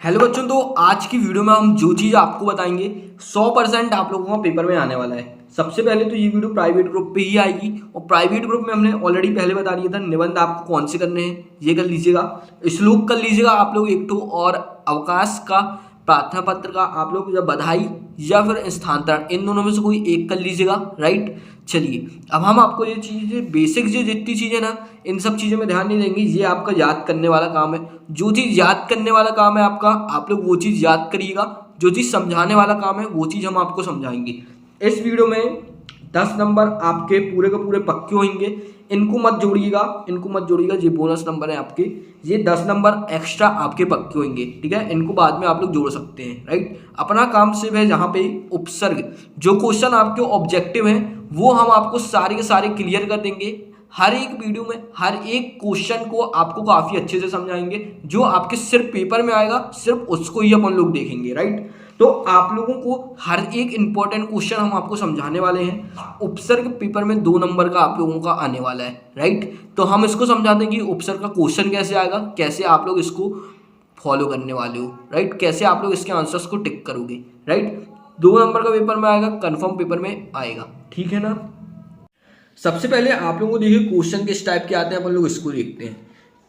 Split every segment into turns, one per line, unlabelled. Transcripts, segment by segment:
Hello बच्चों, तो आज की वीडियो में हम जो चीज़ आपको बताएंगे 100% आप लोगों का पेपर में आने वाला है। सबसे पहले तो ये वीडियो प्राइवेट ग्रुप पे ही आएगी और प्राइवेट ग्रुप में हमने ऑलरेडी पहले बता दिया था निबंध आपको कौन से करने हैं, ये कर लीजिएगा। श्लोक कर लीजिएगा आप लोग एक तो, और अवकाश का, प्रार्थना पत्र का आप लोग या बधाई या फिर स्थानांतरण, इन दोनों में से कोई एक कर लीजिएगा। राइट, चलिए अब हम आपको ये चीज़ें बेसिक जो जितनी चीज़ें ना, इन सब चीज़ों में ध्यान नहीं देंगे। ये आपका याद करने वाला काम है। जो चीज़ याद करने वाला काम है आपका, आप लोग वो चीज़ याद करिएगा। जो चीज़ समझाने वाला काम है वो चीज़ हम आपको समझाएंगे। इस वीडियो में 10 नंबर आपके पूरे के पूरे पक्के होंगे। इनको मत जोड़िएगा, इनको मत जोड़िएगा, ये बोनस नंबर है आपके। ये 10 नंबर एक्स्ट्रा आपके पक्के होंगे, ठीक है। इनको बाद में आप लोग जोड़ सकते हैं। राइट, अपना काम सिर्फ है जहाँ पे उपसर्ग, जो क्वेश्चन आपके ऑब्जेक्टिव हैं वो हम आपको सारे के सारे क्लियर कर देंगे। हर एक वीडियो में हर एक क्वेश्चन को आपको काफ़ी अच्छे से समझाएंगे। जो आपके सिर्फ पेपर में आएगा सिर्फ उसको ही अपन लोग देखेंगे। राइट, तो आप लोगों को हर एक इंपॉर्टेंट क्वेश्चन हम आपको समझाने वाले हैं। उपसर्ग पेपर में 2 नंबर का आप लोगों का आने वाला है। राइट, तो हम इसको समझाते हैं कि उपसर्ग का क्वेश्चन कैसे आएगा, कैसे आप लोग इसको फॉलो करने वाले हो। राइट, कैसे आप लोग इसके आंसर्स को टिक करोगे। राइट, 2 नंबर का पेपर में आएगा, कन्फर्म पेपर में आएगा, ठीक है ना। सबसे पहले आप लोगों को देखिए क्वेश्चन किस टाइप के आते हैं, अपन लोग इसको देखते हैं।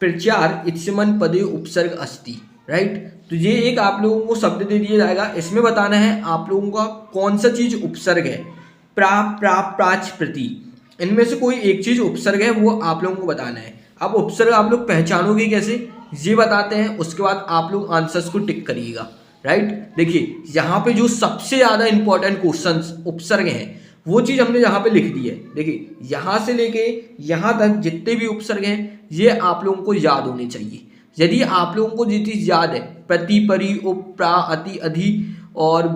प्रचार इत्समन पदे उपसर्ग अस्ति। राइट, तो ये एक आप लोगों को शब्द दे दिया जाएगा। इसमें बताना है आप लोगों का कौन सा चीज उपसर्ग है। प्रा, प्रा, प्राच, प्रति, इनमें से कोई एक चीज उपसर्ग है, वो आप लोगों को बताना है। अब उपसर्ग आप लोग पहचानोगे कैसे, ये बताते हैं। उसके बाद आप लोग आंसर्स को टिक करिएगा। राइट, देखिए यहाँ पे जो सबसे ज्यादा इंपॉर्टेंट क्वेश्चन उपसर्ग हैं वो चीज हमने यहाँ पे लिख दी है। देखिए यहाँ से लेके यहाँ तक जितने भी उपसर्ग हैं ये आप लोगों को याद होने चाहिए। यदि आप लोगों को ये चीज याद है, प्रति, परि, उप, प्रा, अति, अधि, और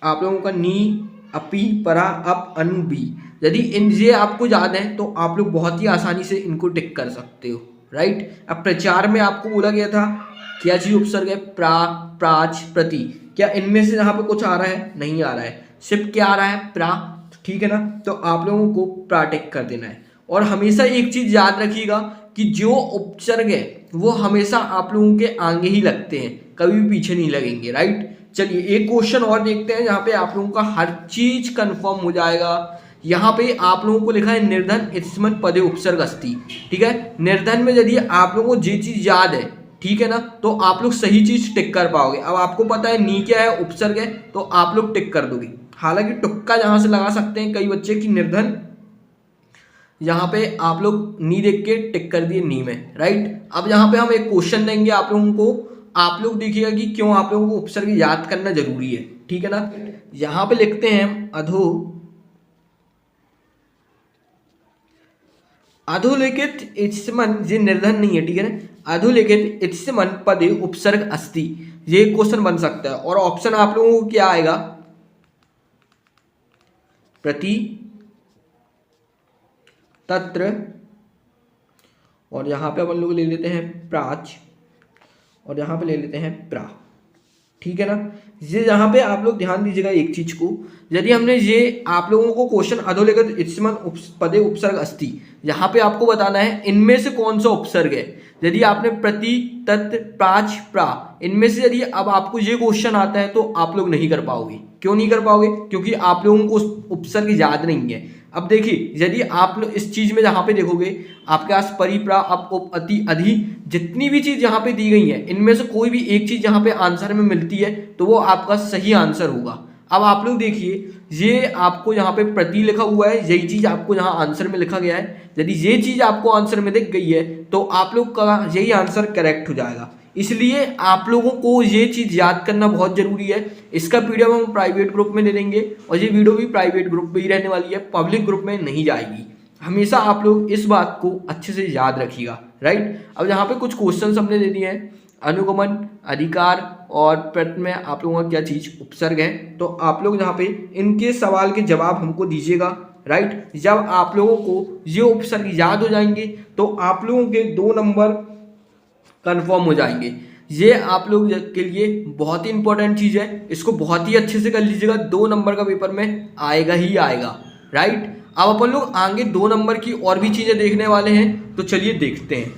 आप लोगों का नी, अपि, परा, अप, अनु, बी, यदि इन ये आपको याद है तो आप लोग बहुत ही आसानी से इनको टिक कर सकते हो। राइट, अब प्रचार में आपको बोला गया था क्या चीज उपसर्ग है, प्रा, प्राच, प्रति। क्या इनमें से यहाँ पे कुछ आ रहा है? नहीं आ रहा है। सिर्फ क्या आ रहा है? प्रा, ठीक है ना। तो आप लोगों को प्राटिक कर देना है। और हमेशा एक चीज याद रखिएगा कि जो उपसर्ग है वो हमेशा आप लोगों के आगे ही लगते हैं, कभी भी पीछे नहीं लगेंगे। राइट, चलिए एक क्वेश्चन और देखते हैं जहाँ पे आप लोगों का हर चीज कंफर्म हो जाएगा। यहाँ पे आप लोगों को लिखा है निर्धन इत्समन पदे उपसर्ग अस्ति। ठीक है, निर्धन में यदि आप लोगों को ये चीज याद है, ठीक है ना, तो आप लोग सही चीज टिक कर पाओगे। अब आपको पता है नी क्या है, उपसर्ग है, तो आप लोग टिक कर दोगे। हालांकि तुक्का यहां से लगा सकते हैं कई बच्चे की निर्धन, यहाँ पे आप लोग नी देख के टिक कर दिए नी में। राइट, अब यहाँ पे हम एक क्वेश्चन देंगे आप लोगों को, आप लोग देखिएगा कि क्यों आप लोगों को उपसर्ग याद करना जरूरी है। ठीक है ना, यहाँ पे लिखते हैं अधो, अधोलिखित इत्समन, ये निर्धन नहीं है, ठीक है ना। अधोलिखित इत्समन पदे उपसर्ग अस्ति, ये क्वेश्चन बन सकता है। और ऑप्शन आप लोगों को क्या आएगा, प्रति, तत्र, और यहां पे अपन लोग ले लेते हैं प्राच, और यहां पे ले लेते हैं प्रा। ठीक है ना, ये यहाँ पे आप लोग ध्यान दीजिएगा एक चीज को। यदि हमने ये आप लोगों को क्वेश्चन अधोलिखित इत्समन पदे उपसर्ग अस्ति, यहाँ पे आपको बताना है इनमें से कौन सा उपसर्ग है। यदि आपने प्रति, तत्, प्राच, प्रा, इनमें से यदि अब आपको ये क्वेश्चन आता है तो आप लोग नहीं कर पाओगे। क्यों नहीं कर पाओगे? क्योंकि आप लोगों को उपसर्ग याद नहीं है। अब देखिए यदि आप लोग इस चीज में जहाँ पे देखोगे आपके पास परि, प्रा, अप, उप, अति, अधि, जितनी भी चीज यहाँ पे दी गई है इनमें से कोई भी एक चीज यहाँ पे आंसर में मिलती है तो वो आपका सही आंसर होगा। अब आप लोग देखिए ये आपको यहाँ पे प्रति लिखा हुआ है, यही चीज आपको यहाँ आंसर में लिखा गया है। यदि ये चीज आपको आंसर में दिख गई है तो आप लोग का यही आंसर करेक्ट हो जाएगा। इसलिए आप लोगों को ये चीज याद करना बहुत जरूरी है। इसका पीडीएफ हम प्राइवेट ग्रुप में दे देंगे और ये वीडियो भी प्राइवेट ग्रुप में ही रहने वाली है, पब्लिक ग्रुप में नहीं जाएगी। हमेशा आप लोग इस बात को अच्छे से याद रखिएगा। राइट, अब यहाँ पे कुछ क्वेश्चन हमने दे दिए हैं। अनुगमन, अधिकार और प्रश्न में आप लोगों का क्या चीज उपसर्ग है, तो आप लोग यहाँ पे इनके सवाल के जवाब हमको दीजिएगा। राइट, जब आप लोगों को ये उपसर्ग याद हो जाएंगे तो आप लोगों के 2 नंबर कंफर्म हो जाएंगे। ये आप लोग के लिए बहुत ही इंपॉर्टेंट चीज है, इसको बहुत ही अच्छे से कर लीजिएगा। 2 नंबर का पेपर में आएगा ही आएगा। राइट, अब अपन लोग आगे 2 नंबर की और भी चीजें देखने वाले हैं, तो चलिए देखते हैं।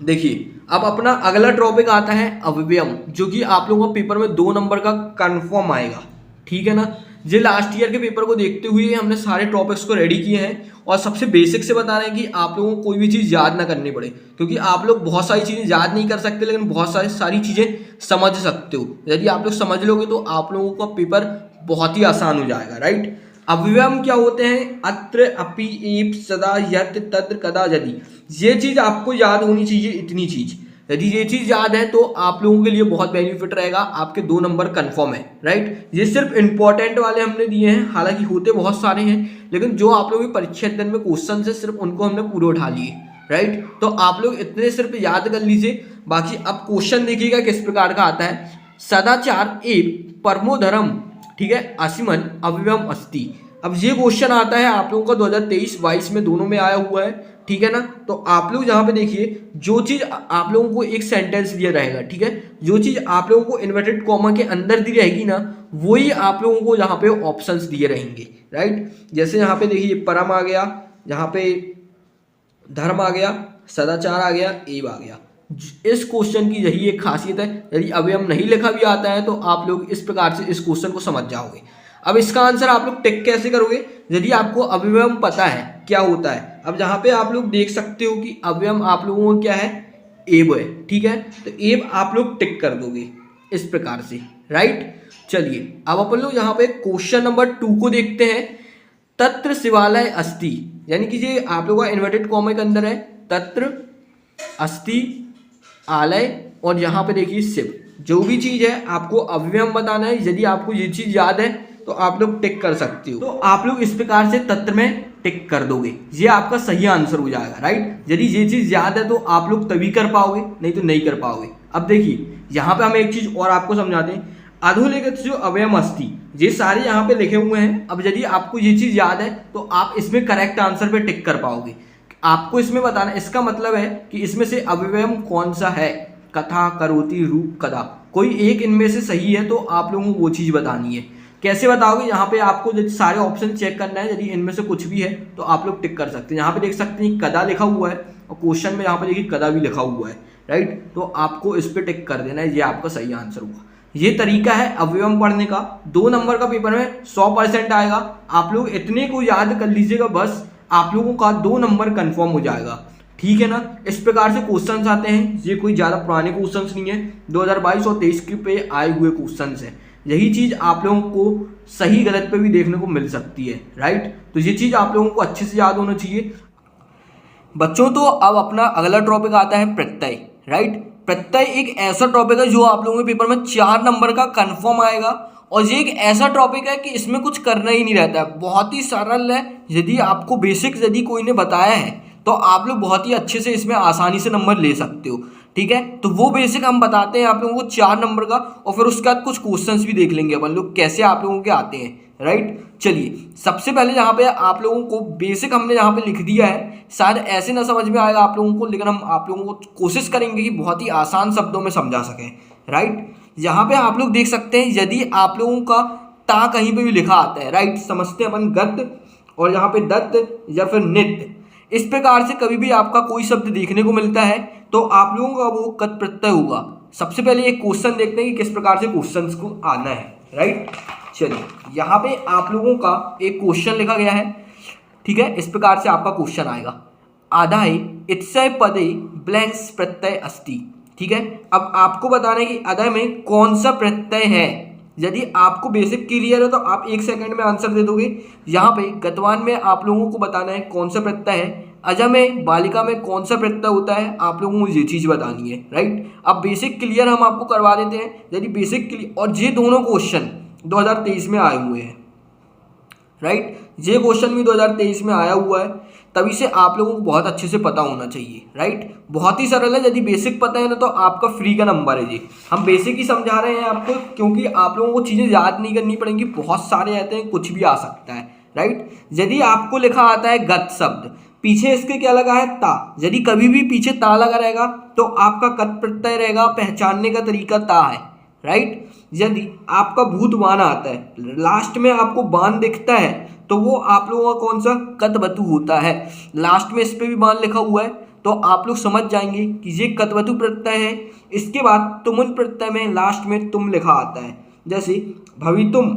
देखिए अब अपना अगला टॉपिक आता है अव्ययम, जो कि आप लोगों को पेपर में 2 नंबर का कंफर्म आएगा। ठीक है ना। ये लास्ट ईयर के पेपर को देखते हुए हमने सारे टॉपिक्स को रेडी किए हैं और सबसे बेसिक से बता रहे हैं कि आप लोगों को कोई भी चीज़ याद ना करनी पड़े, क्योंकि आप लोग बहुत सारी चीज़ें याद नहीं कर सकते लेकिन बहुत सारी चीज़ें समझ सकते हो। यदि आप लोग समझ लोगे तो आप लोगों का पेपर बहुत ही आसान हो जाएगा, राइट। अव्ययम क्या होते हैं? अत्र, अपि, एप, सदा, यत्, तत्र, कदा, यदि। ये चीज़ आपको याद होनी चाहिए, इतनी चीज़। यदि ये चीज़ याद है तो आप लोगों के लिए बहुत बेनिफिट रहेगा, आपके 2 नंबर कंफर्म है, राइट। ये सिर्फ इंपॉर्टेंट वाले हमने दिए हैं, हालांकि होते बहुत सारे हैं लेकिन जो आप लोगों की परीक्षा दिन में क्वेश्चन है सिर्फ उनको हमने पूरे उठा लिए, राइट। तो आप लोग इतने सिर्फ याद कर लीजिए। बाकी अब क्वेश्चन देखिएगा किस प्रकार का आता है। सदाचार एव परमो धर्म, ठीक है, आसिमन अव्ययम अस्ति। अब ये क्वेश्चन आता है आप लोगों का 2023-22 में दोनों में आया हुआ है, ठीक है ना। तो आप लोग यहाँ पे देखिए, जो चीज़ आप लोगों को एक सेंटेंस दिया रहेगा, ठीक है, जो चीज़ आप लोगों को इन्वर्टेड कॉमा के अंदर दी रहेगी ना, वही आप लोगों को यहाँ पे ऑप्शंस दिए रहेंगे, राइट। जैसे यहाँ पे देखिए परम आ गया, यहाँ पे धर्म आ गया, सदाचार आ गया, एव आ गया। इस क्वेश्चन की यही एक खासियत है। यदि अव्ययम नहीं लिखा भी आता है तो आप लोग इस प्रकार से इस क्वेश्चन को समझ जाओगे। अब इसका आंसर आप लोग टिक कैसे करोगे? यदि आपको अव्ययम पता है क्या होता है। अब यहाँ पे आप लोग देख सकते हो कि अव्ययम आप लोगों को क्या है? एव है, ठीक है। तो एव आप लोग टिक कर दोगे इस प्रकार से, राइट। चलिए अब अपन लोग यहाँ पे क्वेश्चन नंबर 2 को देखते हैं। तत्र शिवालय अस्ति, यानी कि ये आप लोगों का इन्वर्टेड कॉमा के अंदर है, तत्र अस्ति आलय, और यहाँ पे देखिए शिव। जो भी चीज़ है आपको अव्ययम बताना है। यदि आपको ये चीज़ याद है तो आप लोग टिक कर सकते हो। तो आप लोग इस प्रकार से तत्र में टिक कर दोगे, ये आपका सही आंसर हो जाएगा, राइट। यदि ये चीज़ याद है तो आप लोग तभी कर पाओगे, नहीं तो नहीं कर पाओगे। अब देखिए यहाँ पे हम एक चीज़ और आपको समझाते हैं। अधोलेखित जो अव्ययम अस्ति, ये सारे यहाँ पे लिखे हुए हैं। अब यदि आपको ये चीज़ याद है तो आप इसमें करेक्ट आंसर पे टिक कर पाओगे। आपको इसमें बताना, इसका मतलब है कि इसमें से अव्ययम कौन सा है। कथा, करोति, रूप, कदा, कोई एक इनमें से सही है तो आप लोगों को वो चीज़ बतानी है। कैसे बताओगे? यहाँ पे आपको यदि सारे ऑप्शन चेक करना है, यदि इनमें से कुछ भी है तो आप लोग टिक कर सकते हैं। यहाँ पे देख सकते हैं कदा लिखा हुआ है और क्वेश्चन में यहाँ पे देखिए कदा भी लिखा हुआ है, राइट। तो आपको इस पर टिक कर देना है, ये आपका सही आंसर होगा। ये तरीका है अव्ययम पढ़ने का। 2 नंबर का पेपर में 100% आएगा। आप लोग इतने को याद कर लीजिएगा, बस आप लोगों का 2 नंबर कंफर्म हो जाएगा, ठीक है ना। इस प्रकार से क्वेश्चंस आते हैं। ये कोई ज़्यादा पुराने क्वेश्चंस नहीं है, 2022 और 23 के पे आए हुए क्वेश्चंस हैं। यही चीज़ आप लोगों को सही गलत पे भी देखने को मिल सकती है, राइट। तो ये चीज़ आप लोगों को अच्छे से याद होना चाहिए बच्चों। तो अब अपना अगला टॉपिक आता है प्रत्यय, राइट। प्रत्यय एक ऐसा टॉपिक है जो आप लोगों के पेपर में 4 नंबर का कंफर्म आएगा, और ये एक ऐसा टॉपिक है कि इसमें कुछ करना ही नहीं रहता है, बहुत ही सरल है। यदि आपको बेसिक यदि कोई ने बताया है तो आप लोग बहुत ही अच्छे से इसमें आसानी से नंबर ले सकते हो, ठीक है। तो वो बेसिक हम बताते हैं आप लोगों को 4 नंबर का, और फिर उसके बाद कुछ क्वेश्चंस भी देख लेंगे अपन लोग कैसे आप लोगों के आते हैं, राइट। चलिए सबसे पहले यहाँ पे आप लोगों को बेसिक हमने यहाँ पे लिख दिया है। शायद ऐसे ना समझ में आएगा आप लोगों को, लेकिन हम आप लोगों को कोशिश करेंगे कि बहुत ही आसान शब्दों में समझा सकें, राइट। यहाँ पे आप लोग देख सकते हैं, यदि आप लोगों का ता कहीं पे भी लिखा आता है, राइट, समझते हैं अपन गत, और यहाँ पे दत्त या फिर नित्य, इस प्रकार से कभी भी आपका कोई शब्द देखने को मिलता है तो आप लोगों का वो कत प्रत्यय होगा। सबसे पहले एक क्वेश्चन देखते हैं कि किस प्रकार से क्वेश्चंस को आना है, राइट। चलिए यहाँ पे आप लोगों का एक क्वेश्चन लिखा गया है, ठीक है। इस प्रकार से आपका क्वेश्चन आएगा, आदाय इत्सय पदे ब्लैंक्स प्रत्यय अस्ति, ठीक है। अब आपको बताना है कि आदाय में कौन सा प्रत्यय है। यदि आपको बेसिक क्लियर है तो आप 1 सेकंड में आंसर दे दोगे। यहाँ पे गतवान में आप लोगों को बताना है कौन सा प्रत्यय है। अजा में, बालिका में कौन सा प्रत्यय होता है, आप लोगों को ये चीज़ बतानी है, राइट। अब बेसिक क्लियर हम आपको करवा देते हैं। यदि बेसिक क्लियर, और ये दोनों क्वेश्चन 2023 में आए हुए हैं, राइट। ये क्वेश्चन भी 2023 में आया हुआ है, तभी से आप लोगों को बहुत अच्छे से पता होना चाहिए, राइट। बहुत ही सरल है। यदि बेसिक पता है ना तो आपका फ्री का नंबर है जी। हम बेसिक ही समझा रहे हैं आपको, क्योंकि आप लोगों को चीज़ें याद नहीं करनी पड़ेंगी, बहुत सारे आते हैं, कुछ भी आ सकता है, राइट। यदि आपको लिखा आता है गत शब्द, पीछे इसके क्या लगा है? ता। यदि कभी भी पीछे ता लगा रहेगा तो आपका कत प्रत्यय रहेगा, पहचानने का तरीका ता है, राइट। यदि आपका भूत बाण आता है, लास्ट में आपको बाण दिखता है, तो वो आप लोगों का कौन सा? कत बतु होता है। लास्ट में इस पे भी बाण लिखा हुआ है, तो आप लोग समझ जाएंगे कि ये कत्वतु प्रत्यय है। इसके बाद तुमुन प्रत्यय में लास्ट में तुम लिखा आता है, जैसे भवितुम,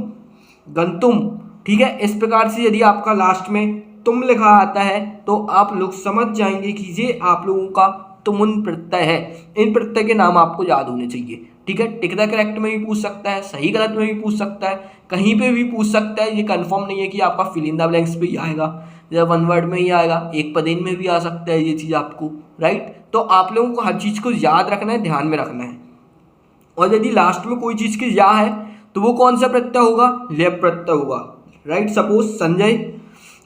गंतुम, ठीक है। इस प्रकार से यदि आपका लास्ट में तुम लिखा आता है तो आप लोग समझ जाएंगे कि ये आप लोगों का तुमुन प्रत्यय है। इन प्रत्यय के नाम आपको याद होने चाहिए, ठीक है। टिक द करेक्ट में भी पूछ सकता है, सही गलत में भी पूछ सकता है, कहीं पे भी पूछ सकता है। ये कंफर्म नहीं है कि आपका फिल इन द ब्लैंक्स पे ही आएगा या वन वर्ड में ही आएगा, एक पदेन में भी आ सकता है ये चीज़ आपको, राइट। तो आप लोगों को हर चीज़ को याद रखना है, ध्यान में रखना है। और यदि लास्ट में कोई चीज़ की या है तो वो कौन सा प्रत्यय होगा, लेप प्रत्यय होगा, राइट। सपोज संजय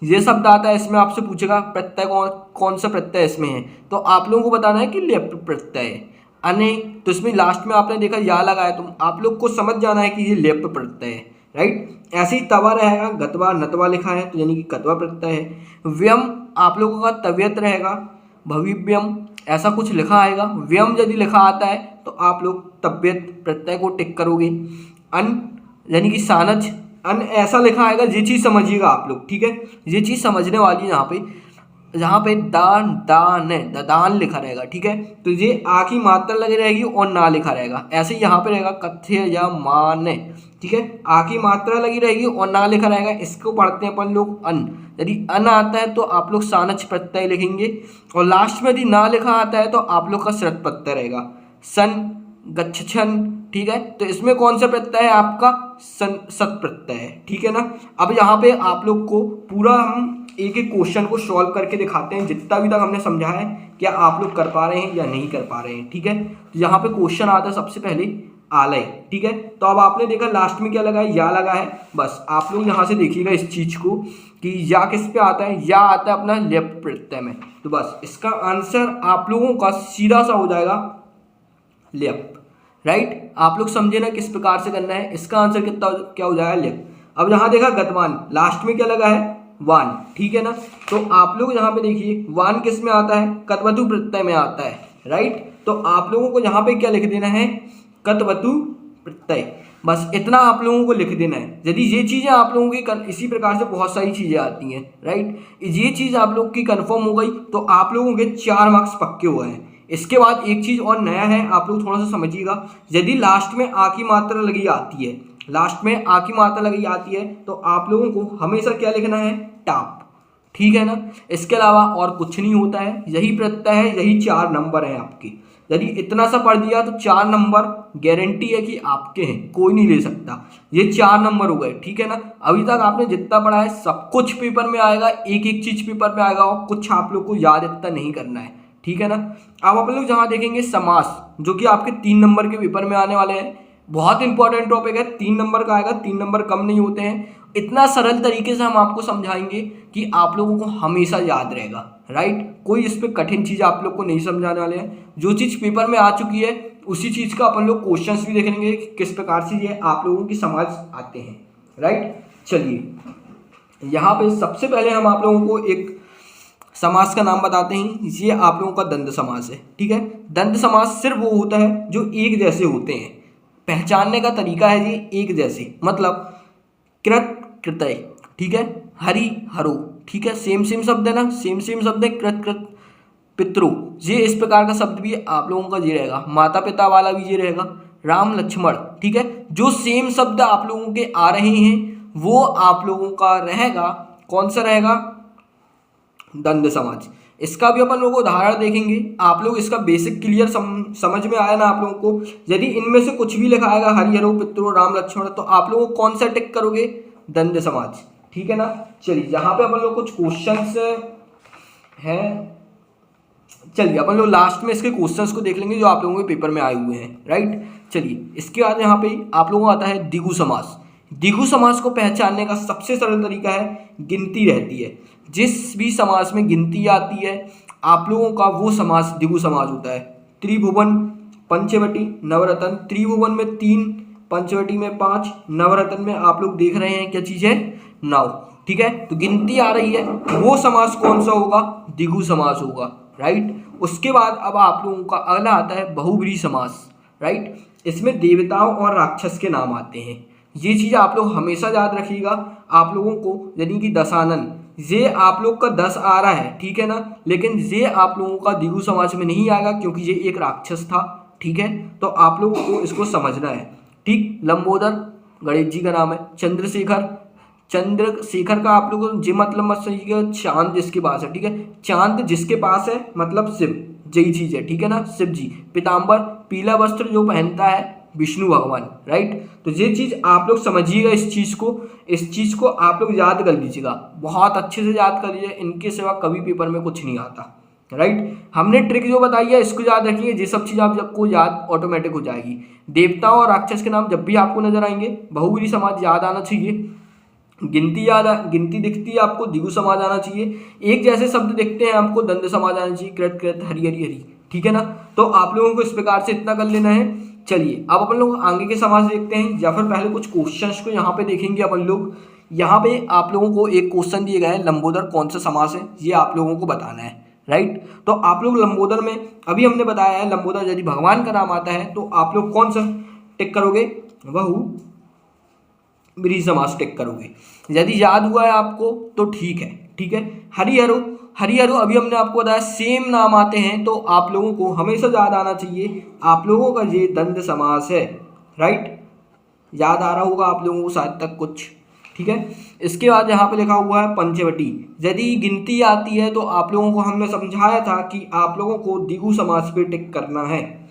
ये शब्द आता है, इसमें आपसे पूछेगा प्रत्यय कौन सा प्रत्यय इसमें है, तो आप लोगों को बताना है कि लेप प्रत्यय है। अने, तो इसमें लास्ट में आपने देखा या लगाया, तो आप लोग को समझ जाना है कि ये लेप प्रत्यय है, राइट। ऐसे ही तवा रहेगा, गतवा नतवा लिखा है तो यानी कि कतवा प्रत्यय है। व्यम आप लोगों का तबियत रहेगा, भविव्यम ऐसा कुछ लिखा आएगा। व्यम यदि लिखा आता है तो आप लोग तबियत प्रत्यय को टिक करोगे। अन यानी कि सानज, अन ऐसा लिखा आएगा, ये चीज़ समझिएगा आप लोग, ठीक है। ये चीज़ समझने वाली है यहाँ पे दान दान है, दान लिखा रहेगा, ठीक है। तो ये आ की मात्रा लगी रहेगी और ना लिखा रहेगा। ऐसे ही यहाँ पे रहेगा कथ्य या मान, ठीक है। आ की मात्रा लगी रहेगी और ना लिखा रहेगा। इसको पढ़ते हैं अपन लोग अन। यदि अन आता है तो आप लोग सानच प्रत्यय लिखेंगे, और लास्ट में यदि ना लिखा आता है तो आप लोग का श्रत प्रत्यय रहेगा, सन गच्छन, ठीक है। तो इसमें कौन सा प्रत्यय है आपका, सत प्रत्यय है, ठीक है ना। अब यहाँ पे आप लोग को पूरा हम एक एक क्वेश्चन को सॉल्व करके दिखाते हैं, जितना भी तक हमने समझा है क्या आप लोग कर पा रहे हैं या नहीं कर पा रहे हैं, ठीक है। तो यहाँ पे क्वेश्चन आता है सबसे पहले आलय, ठीक है। तो अब आपने देखा लास्ट में क्या लगा है, या लगा है। बस आप लोग यहाँ से देखिएगा इस चीज को कि या किस पे आता है, या आता है अपना लेप प्रत्यय में। तो बस इसका आंसर आप लोगों का सीधा सा हो जाएगा लेप, राइट। आप लोग समझे ना किस प्रकार से करना है। इसका आंसर कितना क्या हो जाएगा, लेप। अब यहाँ देखा गतवान, लास्ट में क्या लगा है, वान, ठीक है ना। तो आप लोग यहाँ पे देखिए वान किस में आता है, कत्वतु प्रत्यय में आता है, राइट। तो आप लोगों को यहाँ पे क्या लिख देना है, कत्वतु प्रत्यय। बस इतना आप लोगों को लिख देना है। यदि ये चीज़ें आप लोगों की इसी प्रकार से बहुत सारी चीज़ें आती हैं, राइट। ये चीज़ आप लोग की कंफर्म हो गई तो आप लोगों के 4 मार्क्स पक्के हुए हैं। इसके बाद एक चीज़ और नया है, आप लोग थोड़ा सा समझिएगा। यदि लास्ट में आ की मात्रा लगी आती है, लास्ट में आ की मात्रा लगी आती है तो आप लोगों को हमेशा क्या लिखना है, टाप, ठीक है ना। इसके अलावा और कुछ नहीं होता है, यही प्रत्यय है, यही 4 नंबर हैं आपके। यदि इतना सा पढ़ दिया तो 4 नंबर गारंटी है कि आपके हैं, कोई नहीं ले सकता। ये 4 नंबर हो गए, ठीक है ना। अभी तक आपने जितना पढ़ा है सब कुछ पेपर में आएगा, एक एक चीज पेपर में आएगा, और कुछ आप लोग को याद इतना नहीं करना है, ठीक है ना। अब आप लोग जहाँ देखेंगे समास, जो कि आपके 3 नंबर के पेपर में आने वाले हैं, बहुत इंपॉर्टेंट टॉपिक है, 3 नंबर का आएगा, 3 नंबर कम नहीं होते हैं। इतना सरल तरीके से हम आपको समझाएंगे कि आप लोगों को हमेशा याद रहेगा, राइट। कोई इस पर कठिन चीज़ आप लोग को नहीं समझाने वाले हैं। जो चीज़ पेपर में आ चुकी है उसी चीज़ का अपन लोग क्वेश्चंस भी देखेंगे कि किस प्रकार से ये आप लोगों की समझ आते हैं, राइट। चलिए यहाँ पे सबसे पहले हम आप लोगों को एक समास का नाम बताते हैं। ये आप लोगों का द्वंद्व समास है, ठीक है। द्वंद्व समास सिर्फ वो होता है जो एक जैसे होते हैं। पहचानने का तरीका है जी एक जैसे, मतलब कृत कृतय, ठीक है, हरि हरो, ठीक है, सेम शब्द है ना, सेम शब्द है। कृत कृत पितृ, ये इस प्रकार का शब्द भी आप लोगों का ये रहेगा। माता पिता वाला भी ये रहेगा। राम लक्ष्मण, ठीक है। जो सेम शब्द आप लोगों के आ रहे हैं वो आप लोगों का रहेगा, कौन सा रहेगा, द्वंद्व समास। इसका भी अपन लोग उदाहरण देखेंगे। आप लोग इसका बेसिक क्लियर समझ में आया ना आप लोगों को। यदि इनमें से कुछ भी लिखा आएगा, हरि हरो पितरो राम लक्ष्मण, तो आप लोग कौन सा टिक करोगे, द्वंद्व समास, ठीक है ना। चलिए यहाँ पे अपन लोग कुछ क्वेश्चंस हैं, चलिए अपन लोग लास्ट में इसके क्वेश्चंस को देख लेंगे जो आप लोगों के पेपर में आए हुए हैं, राइट। चलिए इसके बाद यहाँ पे आप लोगों को आता है द्विगु समास। द्विगु समास को पहचानने का सबसे सरल तरीका है, गिनती रहती है। जिस भी समास में गिनती आती है आप लोगों का वो समास द्विगु समास होता है। त्रिभुवन पंचवटी नवरत्न, त्रिभुवन में 3, पंचवटी में 5, नवरत्न में आप लोग देख रहे हैं क्या चीज़ है, 9, ठीक है। तो गिनती आ रही है, वो समास कौन सा होगा, द्विगु समास होगा, राइट। उसके बाद अब आप लोगों का अगला आता है बहुब्रीहि समास, राइट। इसमें देवताओं और राक्षस के नाम आते हैं। ये चीज़ आप लोग हमेशा याद रखिएगा। आप लोगों को यानी कि दशानन, ये आप लोग का 10 आ रहा है, ठीक है ना, लेकिन ये आप लोगों का दिगु समाज में नहीं आएगा क्योंकि ये एक राक्षस था, ठीक है। तो आप लोगों को इसको समझना है, ठीक। लंबोदर गणेश जी का नाम है। चंद्रशेखर का आप लोगों को जे मतलब मत समझिएगा, चांद जिसके पास है, ठीक है। चांद जिसके पास है मतलब शिव, यही चीज है, ठीक है ना, शिव जी। पीताम्बर पीला वस्त्र जो पहनता है विष्णु भगवान, राइट। तो ये चीज आप लोग समझिएगा, इस चीज को आप लोग याद कर लीजिएगा, बहुत अच्छे से याद कर लीजिए, इनके सिवा कभी पेपर में कुछ नहीं आता, राइट। हमने ट्रिक जो बताई है इसको याद रखिए, ये सब चीज आपको याद ऑटोमेटिक हो जाएगी। देवताओं और राक्षस के नाम जब भी आपको नजर आएंगे बहुब्रीहि समाज याद आना चाहिए। गिनती दिखती है आपको दिगु समाज आना चाहिए। एक जैसे शब्द दिखते हैं आपको द्वंद्व समाज आना चाहिए, कृत कृत हरि हरि हरि, ठीक है ना। तो आप लोगों को इस प्रकार से इतना कर लेना है। चलिए अब अपन लोग आगे के समाज देखते हैं, या फिर पहले कुछ क्वेश्चंस को यहाँ पे देखेंगे अपन लोग। यहाँ पे आप लोगों को एक क्वेश्चन दिए गया है, लंबोदर कौन सा समास है, ये आप लोगों को बताना है, राइट। तो आप लोग लंबोदर में अभी हमने बताया है, लंबोदर यदि भगवान का नाम आता है तो आप लोग कौन सा टिक करोगे, बहुब्रीहि समास टिक करोगे। यदि याद हुआ है आपको तो ठीक है, ठीक है। हरिहरो अभी हमने आपको बताया सेम नाम आते हैं, तो आप लोगों को हमेशा याद आना चाहिए आप लोगों का ये द्वंद्व समास है, राइट। याद आ रहा होगा आप लोगों को शायद तक कुछ, ठीक है। इसके बाद यहाँ पे लिखा हुआ है पंचवटी। यदि गिनती आती है तो आप लोगों को हमने समझाया था कि आप लोगों को दिगु समास पे टिक करना है,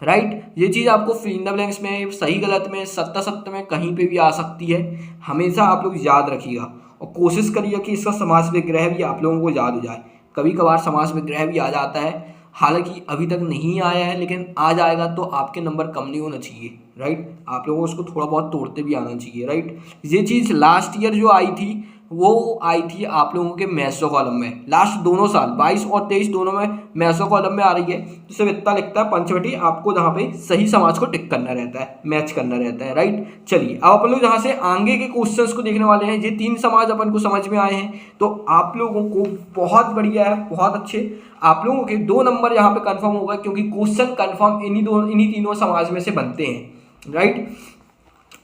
राइट। ये चीज़ आपको फिल इन द ब्लैंक्स में सही गलत में सत्ता सत्य में कहीं पे भी आ सकती है, हमेशा आप लोग याद रखिएगा और कोशिश करिए कि इसका समास विग्रह भी आप लोगों को याद हो जाए। कभी कभार समास विग्रह भी आ जाता है, हालांकि अभी तक नहीं आया है, लेकिन आ जाएगा तो आपके नंबर कम नहीं होना चाहिए, राइट। आप लोगों को उसको थोड़ा बहुत तोड़ते भी आना चाहिए, राइट। ये चीज़ लास्ट ईयर जो आई थी वो आई थी आप लोगों के मैथ्स कॉलम में, लास्ट दोनों साल 22 और 23 दोनों में मैथ्स कॉलम में आ रही है। तो सिर्फ इतना लिखता है पंचवटी, आपको जहाँ पे सही समाज को टिक करना रहता है, मैच करना रहता है, राइट। चलिए अब अपन लोग जहाँ से आगे के क्वेश्चंस को देखने वाले हैं, ये 3 समाज अपन को समझ में आए हैं, तो आप लोगों को बहुत बढ़िया है, बहुत अच्छे। आप लोगों के 2 नंबर यहाँ पे कन्फर्म होगा क्योंकि क्वेश्चन कन्फर्म इन्हीं तीनों समाज में से बनते हैं, राइट।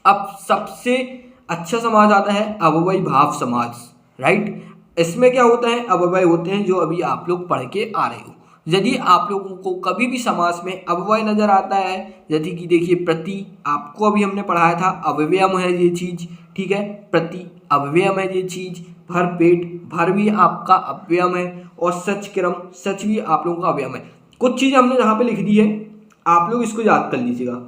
अब सबसे अच्छा समाज आता है अव्ययी भाव समाज, राइट। इसमें क्या होता है, अव्यय होते हैं जो अभी आप लोग पढ़ के आ रहे हो। यदि आप लोगों को कभी भी समास में अव्यय नजर आता है, यदि कि देखिए प्रति, आपको अभी हमने पढ़ाया था अव्ययम है ये चीज, ठीक है, प्रति अव्ययम है ये चीज, भर पेट भर भी आपका अव्ययम है, और सच क्रम सच भी आप लोगों का अव्ययम है। कुछ चीजें हमने यहाँ पे लिख दी है, आप लोग इसको याद कर लीजिएगा।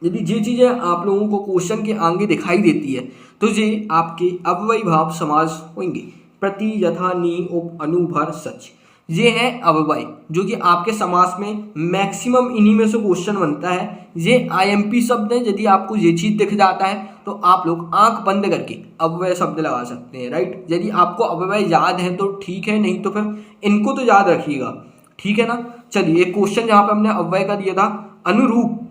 यदि ये चीज़ें आप लोगों को क्वेश्चन के आगे दिखाई देती है तो ये आपके अव्ययी भाव समास होंगे। प्रति यथा नि उप अनु भर सच, ये है अव्यय जो कि आपके समास में मैक्सिमम इन्हीं में से क्वेश्चन बनता है। ये आईएमपी शब्द है, यदि आपको ये चीज़ दिख जाता है तो आप लोग आंख बंद करके अव्यय शब्द लगा सकते हैं, राइट। यदि आपको अव्यय याद है तो ठीक है, नहीं तो फिर इनको तो याद रखिएगा, ठीक है ना। चलिए एक क्वेश्चन जहाँ पे हमने अव्यय का दिया था अनुरूप,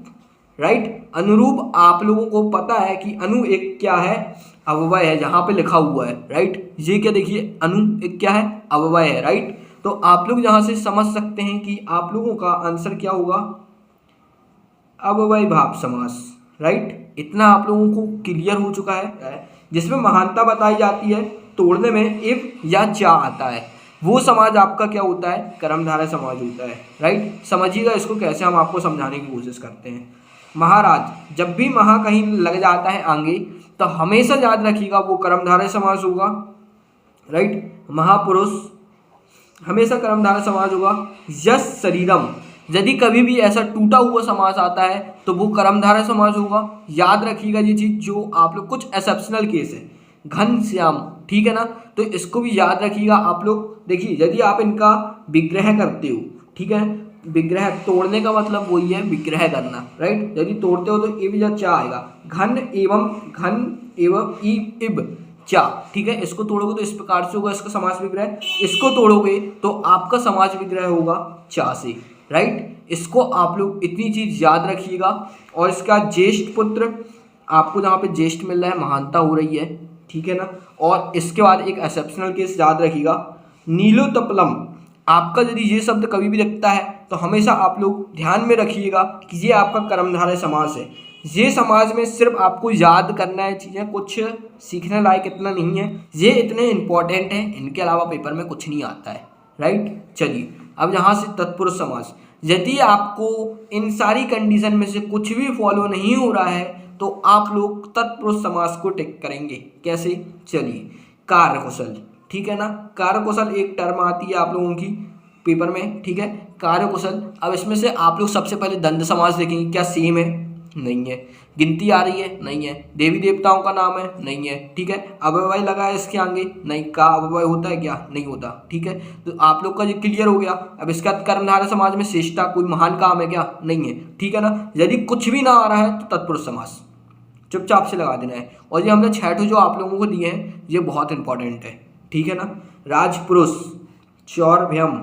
राइट। अनुरूप आप लोगों को पता है कि अनु एक क्या है, अव्यय है, जहाँ पे लिखा हुआ है, राइट। ये क्या देखिए अनु एक क्या है, अव्यय है, राइट। तो आप लोग यहाँ से समझ सकते हैं कि आप लोगों का आंसर क्या होगा, अव्ययी भाव समास, राइट। इतना आप लोगों को क्लियर हो चुका है। जिसमें महानता बताई जाती है, तोड़ने में इफ या चा आता है, वो समाज आपका क्या होता है, कर्मधारय समाज होता है, राइट। समझिएगा इसको कैसे हम आपको समझाने की कोशिश करते हैं। महाराज, जब भी महा कहीं लग जाता है आगे तो हमेशा याद रखिएगा वो कर्मधारय समास होगा, राइट। महापुरुष हमेशा कर्मधारय समास होगा। यश शरीरम, यदि कभी भी ऐसा टूटा हुआ समास आता है तो वो कर्मधारय समास होगा, याद रखिएगा ये चीज। जो आप लोग कुछ एक्सेप्शनल केस है, घनश्याम, ठीक है ना, तो इसको भी याद रखिएगा आप लोग। देखिए यदि आप इनका विग्रह करते हो, ठीक है, विग्रह तोड़ने का मतलब वही है विग्रह करना, राइट। यदि तोड़ते हो तो इब या चा आएगा, घन एवं इब चा, ठीक है। इसको तोड़ोगे तो इस प्रकार से होगा इसका समास विग्रह, इसको तोड़ोगे तो आपका समास विग्रह होगा चा से, राइट। इसको आप लोग इतनी चीज याद रखिएगा। और इसका ज्येष्ठ पुत्र, आपको जहाँ पे ज्येष्ठ मिल रहा है महानता हो रही है, ठीक है ना। और इसके बाद एक एक्सेप्शनल केस याद रखिएगा, नीलोत्पलम। आपका यदि ये शब्द कभी भी दिखता है तो हमेशा आप लोग ध्यान में रखिएगा कि ये आपका कर्मधारय समास है। ये समाज में सिर्फ आपको याद करना है चीज़ें, कुछ सीखने लायक इतना नहीं है, ये इतने इंपॉर्टेंट हैं, इनके अलावा पेपर में कुछ नहीं आता है, राइट। चलिए अब यहाँ से तत्पुरुष समास, यदि आपको इन सारी कंडीशन में से कुछ भी फॉलो नहीं हो रहा है तो आप लोग तत्पुरुष समास को टिक करेंगे। कैसे? चलिए, कार्यकुशल, ठीक है ना। कार्यकुशल एक टर्म आती है आप लोगों की पेपर में, ठीक है, कार्यकुशल। अब इसमें से आप लोग सबसे पहले द्वंद्व समास देखेंगे, क्या सेम है? नहीं है। गिनती आ रही है? नहीं है। देवी देवताओं का नाम है? नहीं है, ठीक है। अव्यय लगा है इसके आगे? नहीं। का अव्यय होता है क्या? नहीं होता, ठीक है। तो आप लोग का ये क्लियर हो गया। अब इसके बाद कर्मधारय समाज में श्रेष्ठता कोई महान काम है क्या? नहीं है, ठीक है ना। यदि कुछ भी ना आ रहा है तो तत्पुरुष समास चुपचाप से लगा देना है। और ये हमने 6 जो आप लोगों को दिए हैं ये बहुत इंपॉर्टेंट है, ठीक है ना। राजपुरुष, चौरभ्यम,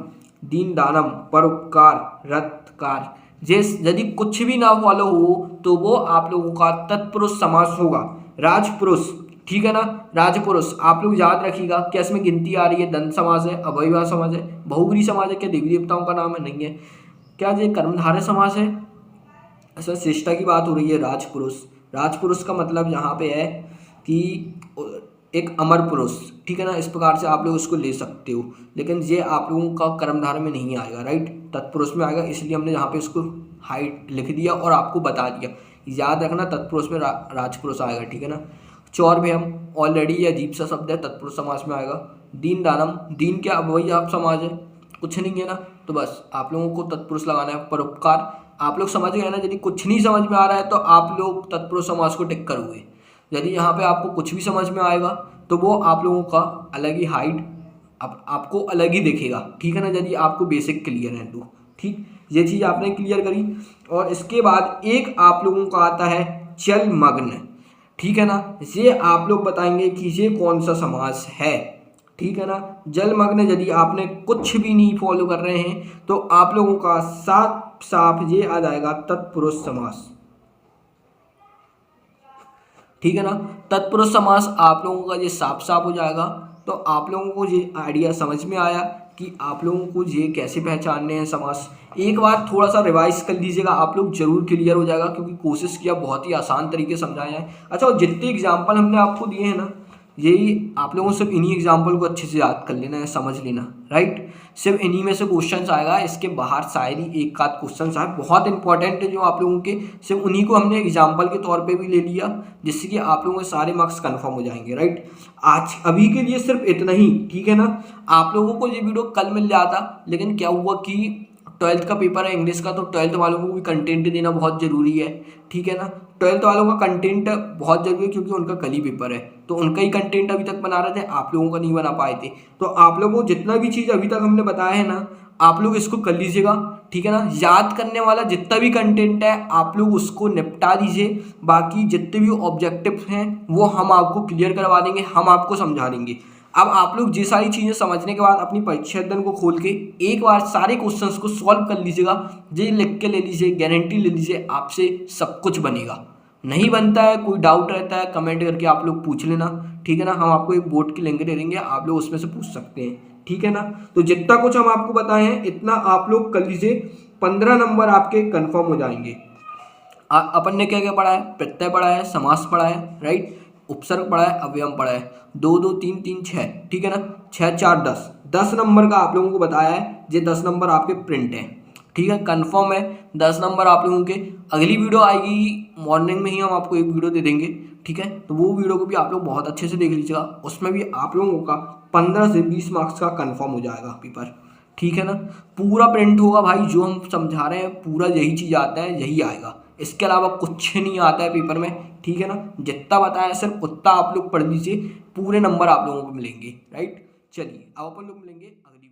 दीन दानम, परोपकार, रत्कार, जिस यदि कुछ भी ना फॉलो हो तो वो आप लोगों का तत्पुरुष समास होगा। राजपुरुष, ठीक है ना। राजपुरुष आप लोग याद रखिएगा, क्या इसमें गिनती आ रही है? द्वंद्व समास है, अव्ययभाव समास है, बहुव्रीहि समास है, क्या देवी देवताओं का नाम है? नहीं है। क्या ये कर्मधारय समास है? इसमें श्रेष्ठता की बात हो रही है। राजपुरुष, राजपुरुष का मतलब यहाँ पे है कि एक अमर पुरुष, ठीक है ना। इस प्रकार से आप लोग उसको ले सकते हो, लेकिन ये आप लोगों का कर्मधारय में नहीं आएगा, राइट, तत्पुरुष में आएगा। इसलिए हमने यहाँ पे उसको हाइट लिख दिया और आपको बता दिया। याद रखना तत्पुरुष में राजपुरुष आएगा, ठीक है ना। चौरभ्यम ऑलरेडी ये अजीब सा शब्द है, तत्पुरुष समास में आएगा। दीन दानम, दीन क्या वही आप समाज है, कुछ नहीं है ना, तो बस आप लोगों को तत्पुरुष लगाना है। परोपकार आप लोग समझ गए ना। यदि कुछ नहीं समझ में आ रहा है तो आप लोग तत्पुरुष समास को टिक करोगे। यदि यहाँ पे आपको कुछ भी समझ में आएगा तो वो आप लोगों का अलग ही हाइट आपको अलग ही दिखेगा, ठीक है ना। यदि आपको बेसिक क्लियर है तो ठीक, ये चीज़ आपने क्लियर करी। और इसके बाद एक आप लोगों का आता है जलमग्न, ठीक है ना। ये आप लोग बताएंगे कि ये कौन सा समास है, ठीक है ना। जलमग्न यदि आपने कुछ भी नहीं फॉलो कर रहे हैं तो आप लोगों का साफ साफ ये आ जाएगा तत्पुरुष समास, ठीक है ना। तत्पुरुष समास आप लोगों का ये साफ साफ हो जाएगा। तो आप लोगों को ये आइडिया समझ में आया कि आप लोगों को ये कैसे पहचानने हैं समास। एक बार थोड़ा सा रिवाइज कर लीजिएगा, आप लोग जरूर क्लियर हो जाएगा, क्योंकि कोशिश किया बहुत ही आसान तरीके से समझाया है। अच्छा, और जितने एग्जाम्पल हमने आपको दिए हैं ना, यही आप लोगों से इन्हीं एग्जाम्पल को अच्छे से याद कर लेना है, समझ लेना, राइट। सिर्फ इन्हीं में से क्वेश्चंस आएगा, इसके बाहर शायद ही एक आध क्वेश्चंस आए बहुत इंपॉर्टेंट है जो आप लोगों के, सिर्फ उन्हीं को हमने एग्जाम्पल के तौर पे भी ले लिया, जिससे कि आप लोगों के सारे मार्क्स कंफर्म हो जाएंगे, राइट। आज अभी के लिए सिर्फ इतना ही, ठीक है ना। आप लोगों को ये वीडियो कल मिल जाता, लेकिन क्या हुआ कि 12th का पेपर है इंग्लिश का, तो 12th वालों को भी कंटेंट देना बहुत ज़रूरी है, ठीक है ना। 12th वालों का कंटेंट बहुत ज़रूरी है क्योंकि उनका कल ही पेपर है, तो उनका ही कंटेंट अभी तक बना रहे थे, आप लोगों का नहीं बना पाए थे। तो आप लोगों को जितना भी चीज़ अभी तक हमने बताया है ना, आप लोग इसको कर लीजिएगा, ठीक है ना। याद करने वाला जितना भी कंटेंट है आप लोग उसको निपटा दीजिए। बाकी जितने भी ऑब्जेक्टिव्स हैं वो हम आपको क्लियर करवा देंगे, हम आपको समझा देंगे। अब आप लोग ये सारी चीज़ें समझने के बाद अपनी परीक्षा दिन को खोल के एक बार सारे क्वेश्चंस को सॉल्व कर लीजिएगा, ये लिख के ले लीजिए, गारंटी ले लीजिए आपसे सब कुछ बनेगा। नहीं बनता है, कोई डाउट रहता है, कमेंट करके आप लोग पूछ लेना, ठीक है ना। हम आपको एक बोर्ड की लिंक दे देंगे, आप लोग उसमें से पूछ सकते हैं, ठीक है ना। तो जितना कुछ हम आपको बताए हैं इतना आप लोग कर लीजिए, 15 नंबर आपके कन्फर्म हो जाएंगे। अपन ने क्या क्या पढ़ा है? प्रत्यय पढ़ा है, समास पढ़ा है, राइट, उपसर्ग पढ़ा है, अव्ययम पढ़ा है, 2 2 3 3 6, ठीक है ना। 6 4 10 नंबर का आप लोगों को बताया है। ये 10 नंबर आपके प्रिंट हैं, ठीक है, कंफर्म है। 10 नंबर आप लोगों के अगली वीडियो आएगी मॉर्निंग में ही, हम आपको एक वीडियो दे देंगे, ठीक है। तो वो वीडियो को भी आप लोग बहुत अच्छे से देख लीजिएगा, उसमें भी आप लोगों का 15 से 20 मार्क्स का कंफर्म हो जाएगा पेपर, ठीक है ना। पूरा प्रिंट होगा भाई, जो हम समझा रहे हैं पूरा यही चीज़ आता है, यही आएगा, इसके अलावा कुछ नहीं आता है पेपर में, ठीक है ना। जितना बताया सिर्फ उतना आप लोग पढ़ लीजिए, पूरे नंबर आप लोगों को मिलेंगे, राइट। चलिए अब अपन लोग मिलेंगे अगली